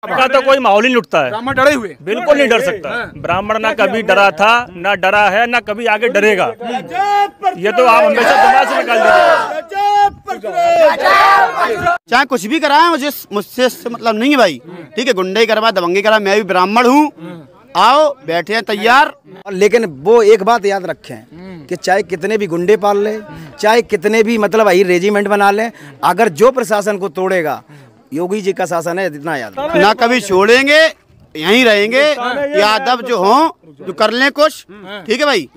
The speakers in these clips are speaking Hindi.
का तो कोई माहौल ही नहीं उठता है। ब्राह्मण डरे हुए? बिल्कुल नहीं डर सकता। ब्राह्मण ना कभी डरा था, ना डरा है, ना कभी आगे डरेगा। ये तो आप हमेशा दिमाग से निकाल दीजिए। चाहे कुछ भी कराए, मुझसे मतलब नहीं है भाई। ठीक है, गुंडे करवा, दबंगी करा, मैं भी ब्राह्मण हूँ। आओ बैठे हैं तैयार। लेकिन वो एक बात याद रखें कि चाहे कितने भी गुंडे पाल ले, चाहे कितने भी मतलब आई रेजिमेंट बना लें, अगर जो प्रशासन को तोड़ेगा, योगी जी का शासन है, इतना याद ना कभी छोड़ेंगे, यहीं रहेंगे। यादव जो हों जो कर लें कुछ। ठीक है भाई,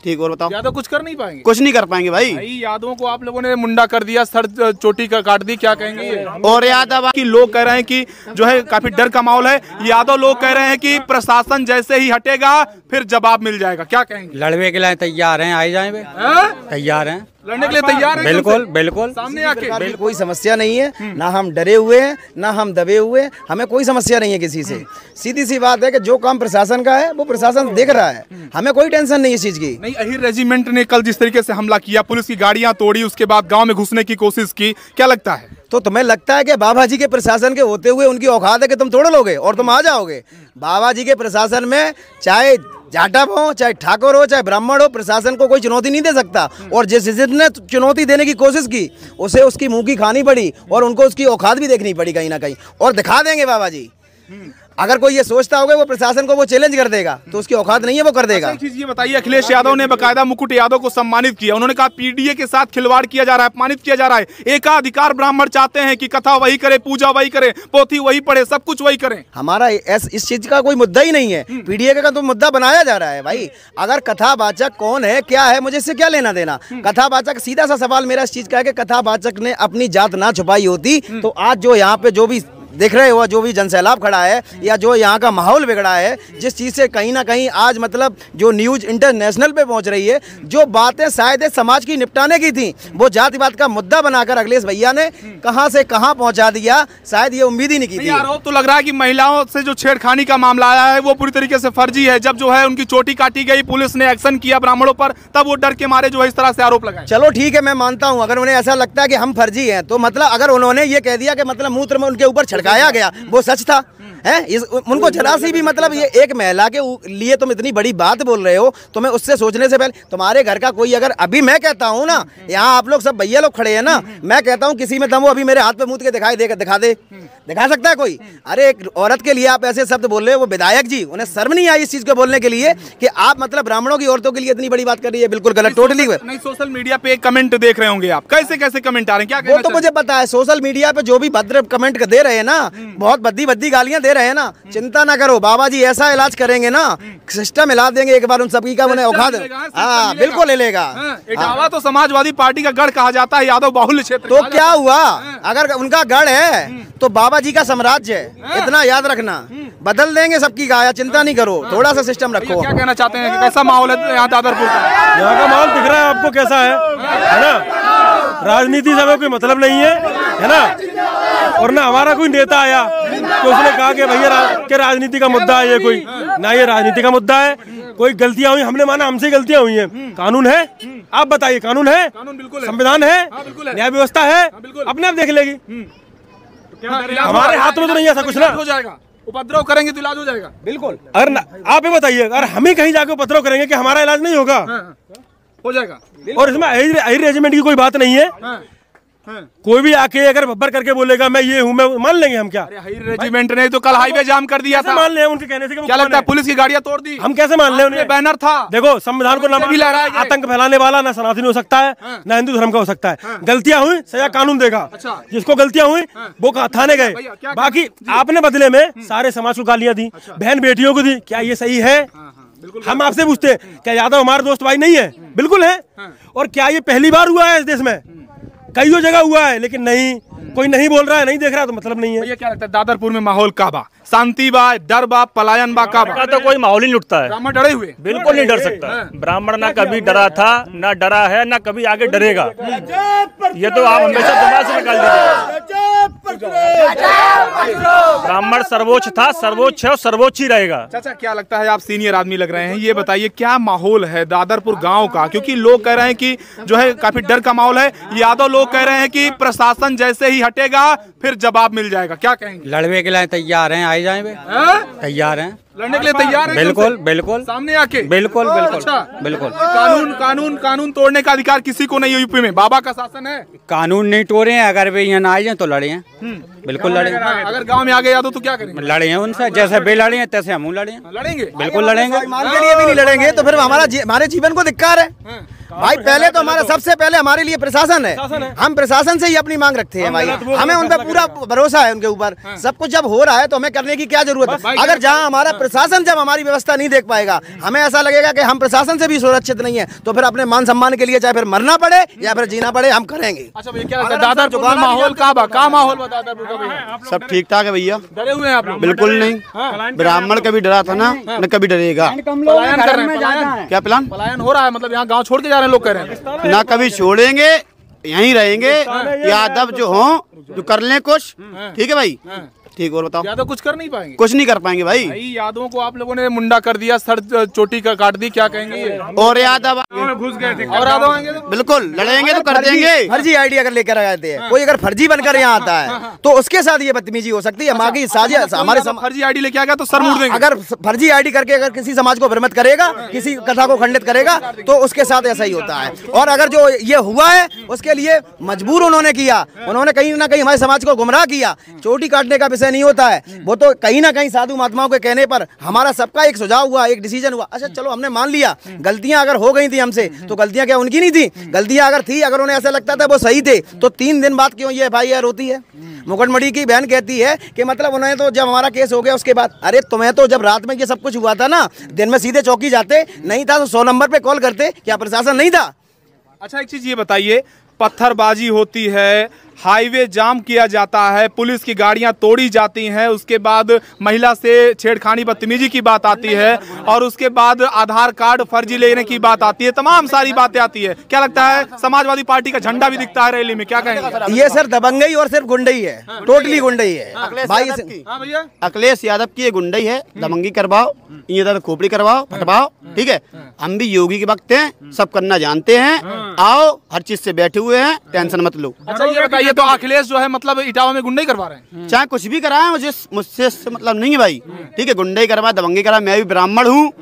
ठीक। और बताओ, यादव कुछ कर नहीं पाएंगे? कुछ नहीं कर पाएंगे भाई। यादवों को आप लोगों ने मुंडा कर दिया, सर चोटी का काट दी, क्या कहेंगे? और यादव कि लोग कह रहे हैं कि जो है काफी डर का माहौल है। यादव लोग कह रहे हैं कि प्रशासन जैसे ही हटेगा फिर जवाब मिल जाएगा, क्या कहेंगे? लड़ने के लिए तैयार हैं, आए जाए तैयार हैं, लड़ने के लिए तैयार हैं? बिल्कुल बिल्कुल, सामने आके। कोई समस्या नहीं है, ना हम डरे हुए हैं, ना हम दबे हुए हैं, हमें कोई समस्या नहीं है किसी से। सीधी सी बात है कि जो काम प्रशासन का है वो प्रशासन देख रहा है, हमें कोई टेंशन नहीं है इस चीज की। नहीं, अहिर रेजिमेंट ने कल जिस तरीके से हमला किया, पुलिस की गाड़ियां तोड़ी, उसके बाद गांव में घुसने की कोशिश की, क्या लगता है? तो तुम्हें लगता है कि बाबा जी के प्रशासन के होते हुए उनकी औकात है कि तुम तोड़ लोगे और तुम आ जाओगे? बाबा जी के प्रशासन में चाहे जाटव हो, चाहे ठाकुर हो, चाहे ब्राह्मण हो, प्रशासन को कोई चुनौती नहीं दे सकता। और जिसने चुनौती देने की कोशिश की उसे उसकी मुंह की खानी पड़ी और उनको उसकी औकात भी देखनी पड़ी कहीं ना कहीं, और दिखा देंगे बाबा जी। अगर कोई ये सोचता होगा वो प्रशासन को वो चैलेंज कर देगा तो उसकी औकात नहीं है, वो कर देगा। एक चीज ये बताइए, अखिलेश यादव ने बकायदा मुकुट यादव को सम्मानित किया। उन्होंने कहा पीडीए के साथ खिलवाड़ किया जा रहा है, अपमानित किया जा रहा है। एकाधिकार ब्राह्मण चाहते हैं कि कथा वही करे, पूजा वही करे, पोथी वही पढ़े, सब कुछ वही करें। हमारा इस चीज का कोई मुद्दा ही नहीं है, पीडीए का तो मुद्दा बनाया जा रहा है भाई। अगर कथावाचक कौन है, क्या है, मुझे इससे क्या लेना देना। कथावाचक, सीधा सा सवाल मेरा इस चीज का है कि कथावाचक ने अपनी जात ना छुपाई होती तो आज जो यहाँ पे जो भी देख रहे हो, जो भी जनसैलाब खड़ा है या जो यहाँ का माहौल बिगड़ा है, जिस चीज़ से कहीं ना कहीं आज मतलब जो न्यूज़ इंटरनेशनल पे पहुँच रही है, जो बातें शायद समाज की निपटाने की थी वो जातिवाद का मुद्दा बनाकर अखिलेश भैया ने कहां से कहां पहुंचा दिया, शायद ये उम्मीद ही नहीं की थी। आरोप तो लग रहा है कि महिलाओं से जो छेड़खानी का मामला आया है वो पूरी तरीके से फर्जी है। जब जो है उनकी चोटी काटी गई, पुलिस ने एक्शन किया ब्राह्मणों पर, तब वो डर के मारे जो है इस तरह से आरोप लगाए। चलो ठीक है, मैं मानता हूँ अगर उन्हें ऐसा लगता है कि हम फर्जी हैं, तो मतलब अगर उन्होंने ये कह दिया कि मतलब मूत्र में उनके ऊपर छिड़काया गया, वो सच था है। उनको जरा सी भी मतलब ये एक महिला के लिए तुम इतनी बड़ी बात बोल रहे हो, तुम्हें उससे सोचने से पहले तुम्हारे घर का कोई अगर, अभी मैं कहता हूँ ना, यहाँ आप लोग सब भैया लोग खड़े हैं ना, मैं कहता हूँ किसी में दम हो अभी मेरे हाथ पे मूत के दिखा सकता है कोई? अरे एक औरत के लिए आप ऐसे शब्द बोल रहे हो, वो विधायक जी, उन्हें शर्म नहीं आई इस चीज को बोलने के लिए कि आप मतलब ब्राह्मणों की औरतों के लिए इतनी बड़ी बात कर रही है? बिल्कुल गलत, टोटली। नहीं, सोशल मीडिया पे कमेंट देख रहे होंगे आप, कैसे कैसे कमेंट आ रहे हैं, क्या? वो तो मुझे पता है, सोशल मीडिया पे जो भी भद्र कमेंट दे रहे हैं ना, बहुत भद्दी गालियां दे रहे हैं ना, चिंता ना करो, बाबा जी ऐसा इलाज करेंगे ना, सिस्टम हिला देंगे एक बार उन सभी का, उन्हें औकात। हाँ बिल्कुल ले लेगा। इटावा तो समाजवादी पार्टी का गढ़ कहा जाता है, यादव बाहुल्य क्षेत्र। तो क्या हुआ, अगर उनका गढ़ है तो बाबा जी का साम्राज्य है, इतना याद रखना। बदल देंगे सबकी गाया, चिंता नहीं करो, थोड़ा सा सिस्टम रखो। क्या कहना चाहते हैं, कैसा माहौल है यहाँ दादरपुर का? यहाँ का माहौल दिख रहा है आपको कैसा है ना? राजनीति से हमें कोई मतलब नहीं है ना? और ना हमारा कोई नेता आया तो उसने कहा कि भैया के राजनीति का मुद्दा है ये, कोई ना ये राजनीति का मुद्दा है। कोई गलतियां हुई, हमने माना हमसे गलतियां हुई हैं। कानून है, आप बताइए, कानून है, संविधान है, न्याय व्यवस्था है, अपने आप देख लेगी। हमारे हाथ में तो नहीं ऐसा कुछ ना हो जाएगा। उपद्रव करेंगे तो इलाज हो जाएगा। बिल्कुल। अगर आप ये बताइए, अगर हम ही कहीं जाकर उपद्रव करेंगे कि हमारा इलाज नहीं होगा? हो जाएगा। और इसमें अहिर रेजिमेंट की कोई बात नहीं है। कोई भी आके अगर बब्बर करके बोलेगा मैं ये हूँ, मैं मान लेंगे हम क्या? अहिर रेजिमेंट ने तो कल हाईवे जाम कर दिया था, मान लें उनके कहने से? क्या लगता है पुलिस की गाड़ियां तोड़ दी? हम कैसे मान लें? उन्हें बैनर था, देखो संविधान को आतंक फैलाने वाला ना सनातनी हो सकता है ना हिंदू धर्म का हो सकता है। गलतियां हुई, सजा कानून देगा। जिसको गलतियां हुई वो थाने गए, बाकी आपने बदले में सारे समाज को गालियां दी, बहन बेटियों को दी। क्या ये सही है? हम आपसे पूछते हैं, क्या यादव हमारे दोस्त भाई नहीं है? बिल्कुल है। और क्या ये पहली बार हुआ है इस देश में? कई जगह हुआ है, लेकिन नहीं, कोई नहीं बोल रहा है, नहीं देख रहा, तो मतलब नहीं है। ये क्या लगता है दादरपुर में माहौल का बा? शांति बा, डर बा, पलायन बा, का तो कोई माहौल ही नहीं उठता है। ब्राह्मण डरे हुए? बिल्कुल नहीं डर सकता। ब्राह्मण ना कभी डरा था, ना डरा है, ना कभी आगे डरेगा। ये तो आप हमेशा दिमाग से निकाल दीजिए। ब्राह्मण सर्वोच्च था, सर्वोच्च है और सर्वोच्च ही रहेगा। चाचा क्या लगता है, आप सीनियर आदमी लग रहे हैं, ये बताइए क्या माहौल है दादरपुर गांव का? क्योंकि लोग कह रहे हैं कि जो है काफी डर का माहौल है। यादव लोग कह रहे हैं कि प्रशासन जैसे ही हटेगा फिर जवाब मिल जाएगा, क्या कहेंगे? लड़वे के लिए तैयार हैं, आए जाए वे। तैयार हैं, लड़ने के लिए तैयार हैं? बिल्कुल बिल्कुल, सामने आके बिल्कुल बिल्कुल। अच्छा, बिल्कुल। कानून तोड़ने का अधिकार किसी को नहीं है यूपी में, बाबा का शासन है। कानून नहीं तोड़े हैं, अगर वे यहाँ ना आए जाए तो लड़े हैं, बिल्कुल लड़े। अगर गांव में आ गए यादव तो क्या करेंगे? लड़े हैं उनसे, जैसे वे लड़े हैं तैसे हम लड़े हैं, लड़ेंगे, बिल्कुल लड़ेंगे। मान के लिए भी नहीं लड़ेंगे तो फिर हमारे जीवन को धिक्कार है भाई। पहले तो हमारा सबसे पहले हमारे लिए प्रशासन है, हम प्रशासन से ही अपनी मांग रखते हैं भाई। हमें उन पर पूरा भरोसा है, उनके ऊपर सब कुछ जब हो रहा है तो हमें करने की क्या जरूरत है। अगर जहां हमारा प्रशासन जब हमारी व्यवस्था नहीं देख पाएगा, हमें ऐसा लगेगा कि हम प्रशासन से भी सुरक्षित नहीं है, तो फिर अपने मान सम्मान के लिए चाहे फिर मरना पड़े या फिर जीना पड़े, हम करेंगे। अच्छा भैया, क्या दादरपुर का माहौल का माहौल बता? दादरपुर का भैया सब ठीक ठाक है भैया। डरे हुए हैं आप लोग? बिल्कुल नहीं, ब्राह्मण कभी डरा था ना, न कभी डरेगा। पलायन कर रहे हैं, क्या प्लान? पलायन हो रहा है, मतलब यहाँ गांव छोड़ के जा रहे हैं लोग, कह रहे हैं ना कभी छोड़ेंगे, यहीं रहेंगे। यादव जो हो जो कर लें कुछ, ठीक है भाई, ठीक। और बताओ? यादव कुछ कर नहीं पाएंगे, कुछ नहीं कर पाएंगे भाई। यादवों को आप लोगों ने मुंडा कर दिया, सर चोटी का काट दी, क्या कहेंगे? और यादव घुस गए थे, और यादव आएंगे बिल्कुल लड़ेंगे तो कर देंगे। फर्जी आईडी अगर लेकर आते हैं, कोई अगर फर्जी बनकर यहाँ आता है तो उसके साथ ये बदतमीजी हो सकती है। हमारी साजिश हमारे फर्जी आईडी लेके आ गया तो सर मुड़ देंगे। अगर फर्जी आईडी करके अगर किसी समाज को भ्रमित करेगा, किसी कथा को खंडित करेगा, तो उसके साथ ऐसा ही होता है। और अगर जो ये हुआ है उसके लिए मजबूर उन्होंने किया, उन्होंने कहीं ना कहीं हमारे समाज को गुमराह किया। चोटी काटने का विषय नहीं होता है, वो तो कहीं ना कहीं साधु महात्माओं के कहने पर हमारा सबका एक सुझाव हुआ, एक डिसीजन हुआ। अच्छा चलो, हमने मान लिया गलतियां अगर हो गई थी हमसे, तो गलतियां क्या उनकी नहीं थी? गलतियां अगर थी, अगर उन्हें ऐसा लगता था वो सही थे, तो 3 दिन बाद क्यों ये FIR होती है? मुकुटमणि की बहन कहती है कि मतलब उन्हें तो जब हमारा केस हो गया उसके बाद, अरे तुम्हें तो जब रात में ये सब कुछ हुआ था ना, दिन में सीधे चौकी जाते, नहीं था तो 100 नंबर पे कॉल करते, क्या प्रशासन नहीं था? अच्छा एक चीज ये बताइए, पत्थरबाजी होती है, हाईवे जाम किया जाता है, पुलिस की गाड़ियां तोड़ी जाती हैं, उसके बाद महिला से छेड़खानी बदतमीजी की बात आती है, और उसके बाद आधार कार्ड फर्जी लेने की बात आती है, तमाम सारी बातें आती है। क्या लगता है, समाजवादी पार्टी का झंडा भी दिखता है रैली में, क्या कहेंगे? ये सर दबंगई और सिर्फ गुंडई है, टोटली गुंडई है भाई। भैया अखिलेश यादव की ये गुंडई है, दबंगी करवाओ, इधर खोपड़ी करवाओ, फटवाओ, ठीक है। हम भी योगी के वक्त हैं, सब करना जानते हैं, आओ हर चीज से बैठे हुए हैं, टेंशन मत लो। अच्छा ये बताइए, तो अखिलेश जो है मतलब इटावा में गुंडई करवा रहे हैं? चाहे कुछ भी कराए, मुझसे मतलब नहीं है भाई, ठीक है। गुंडई करवा, दबंगी करवा, मैं भी ब्राह्मण हूँ,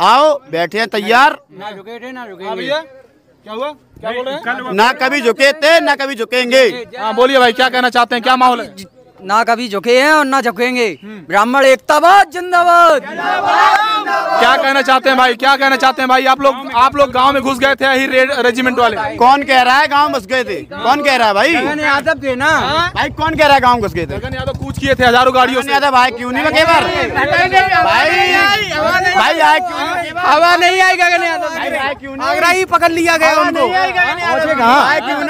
आओ बैठे हैं तैयार। भैया क्या हुआ, क्या बोल रहे हैं? ना कभी झुके थे ना कभी झुकेंगे। हाँ बोलिए भाई, क्या कहना चाहते हैं, क्या माहौल है? ना कभी झुके हैं और ना झुकेंगे, ब्राह्मण एकताबाद जिंदाबाद। क्या कहना चाहते हैं भाई, क्या कहना चाहते हैं भाई? आप लोग गांव में घुस गए थे, यही रेजिमेंट वाले। कौन कह रहा है गांव घुस गए थे? कौन कह रहा है भाई? यादव थे ना भाई, कौन कह रहा है गांव घुस गए थे? गगन यादव कूच किए थे हजारों गाड़ियों से। यादव भाई क्यों नहीं लगे बार? भाई आए क्यों? हवा नहीं आई गगन यादव, आगरा ही पकड़ लिया गया उनको।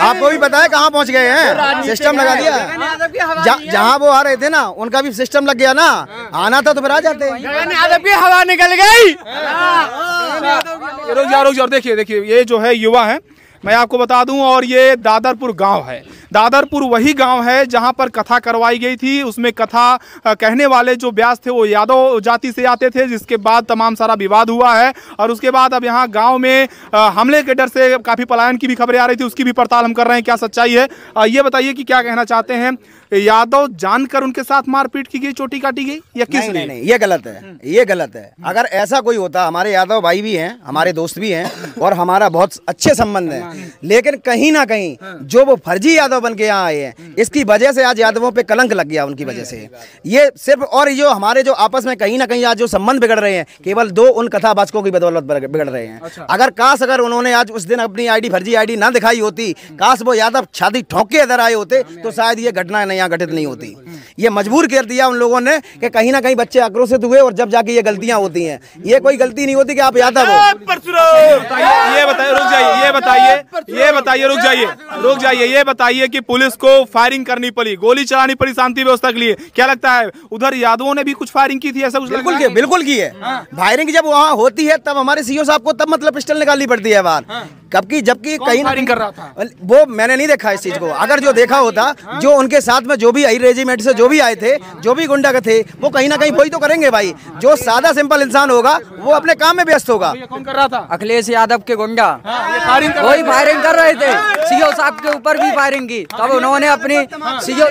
आपको भी पता है कहाँ पहुँच गए हैं, सिस्टम लगा दिया। जहाँ वो आ रहे थे ना, उनका भी सिस्टम लग गया ना, आना था तो फिर आ जाते। यादव की हवा निकल गई। रुक जाओ, देखिए ये जो है युवा है, मैं आपको बता दूं, और ये दादरपुर गांव है। दादरपुर वही गांव है जहां पर कथा करवाई गई थी। उसमें कथा कहने वाले जो व्यास थे वो यादव जाति से आते थे, जिसके बाद तमाम सारा विवाद हुआ है, और उसके बाद अब यहाँ गांव में हमले के डर से काफ़ी पलायन की भी खबरें आ रही थी, उसकी भी पड़ताल हम कर रहे हैं, क्या सच्चाई है। ये बताइए कि क्या कहना चाहते हैं, यादव जानकर उनके साथ मारपीट की गई, चोटी काटी गई, या किस लिए? नहीं, ये गलत है, ये गलत है। अगर ऐसा कोई होता, हमारे यादव भाई भी हैं, हमारे दोस्त भी हैं, और हमारा बहुत अच्छे संबंध हैं, लेकिन कहीं ना कहीं जो वो फर्जी यादव बन के यहाँ आए हैं, इसकी वजह से आज यादवों पे कलंक लग गया, उनकी वजह से ये सिर्फ। और जो हमारे जो आपस में कहीं ना कहीं आज जो संबंध बिगड़ रहे हैं, केवल 2 उन कथावाचकों की बदौलत बिगड़ रहे हैं। अच्छा। अगर उन्होंने आज उस दिन अपनी आईडी, फर्जी आईडी ना दिखाई होती, काश वो यादव छाती ठोक के इधर आए होते, तो शायद ये घटना यहाँ घटित नहीं होती। ये मजबूर कर दिया उन लोगों ने कि कहीं ना कहीं बच्चे आक्रोशित हुए, और जब जाके ये गलतियां होती हैं। ये कोई गलती नहीं होती कि आप यादव हो। रुक जाइए, ये बताइए कि पुलिस को फायरिंग करनी पड़ी, गोली चलानी पड़ी शांति व्यवस्था के लिए, क्या लगता है उधर यादवों ने भी कुछ फायरिंग की थी, ऐसा कुछ? बिल्कुल की है। फायरिंग जब वहाँ होती है तब हमारे सीओ साहब को तब मतलब पिस्टल निकालनी पड़ती है बाहर, कबकि जबकि कहीं फायरिंग कर रहा था वो मैंने नहीं देखा इस चीज को। अगर जो देखा होता, जो उनके साथ में जो भी रेजिमेंट से जो भी आए थे, जो भी गुंडा के थे, वो कहीं ना कहीं वही तो करेंगे भाई। जो सादा सिंपल इंसान होगा वो अपने काम में व्यस्त होगा। कौन कर रहा था? अखिलेश यादव के गुंडा वही फायरिंग कर रहे थे, सीओ साहब के ऊपर भी फायरिंग की। तब उन्होंने अपनी सीओ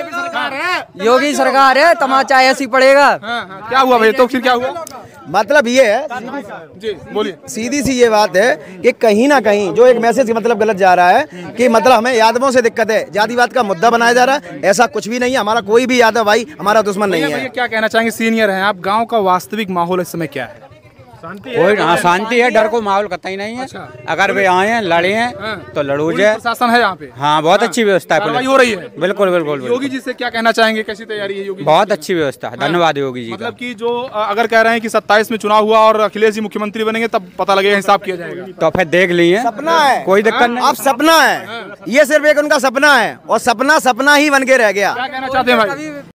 योगी सरकार है, तमाचा ऐसी पड़ेगा। क्या हुआ भाई? तो फिर क्या हुआ? मतलब ये है, जी बोलिए। सीधी सी ये बात है कि कहीं ना कहीं जो एक मैसेज मतलब गलत जा रहा है कि मतलब हमें यादवों से दिक्कत है, जातिवाद का मुद्दा बनाया जा रहा है। ऐसा कुछ भी नहीं है, हमारा कोई भी यादव भाई हमारा दुश्मन नहीं है। क्या कहना चाहेंगे, सीनियर हैं आप, गांव का वास्तविक माहौल इस समय क्या है? कोई शांति है, डर को माहौल कतई नहीं है। अगर वे आए हैं, लड़े हैं तो लड़ूज है। प्रशासन है यहाँ पे? हाँ, बहुत अच्छी व्यवस्था है, कार्रवाई हो रही है। बिल्कुल बिल्कुल। योगी जी से क्या कहना चाहेंगे, कैसी तैयारी है योगी? बहुत अच्छी व्यवस्था है, धन्यवाद योगी जी। मतलब कि जो अगर कह रहे हैं कि 27 में चुनाव हुआ और अखिलेश जी मुख्यमंत्री बनेंगे तब पता लगेगा, हिसाब किया जाएगा। तो फिर देख लिए, सपना है, कोई दिक्कत नहीं। अब सपना है, ये सिर्फ एक उनका सपना है और सपना सपना ही बन के रह गया। क्या कहना चाहते हैं भाई?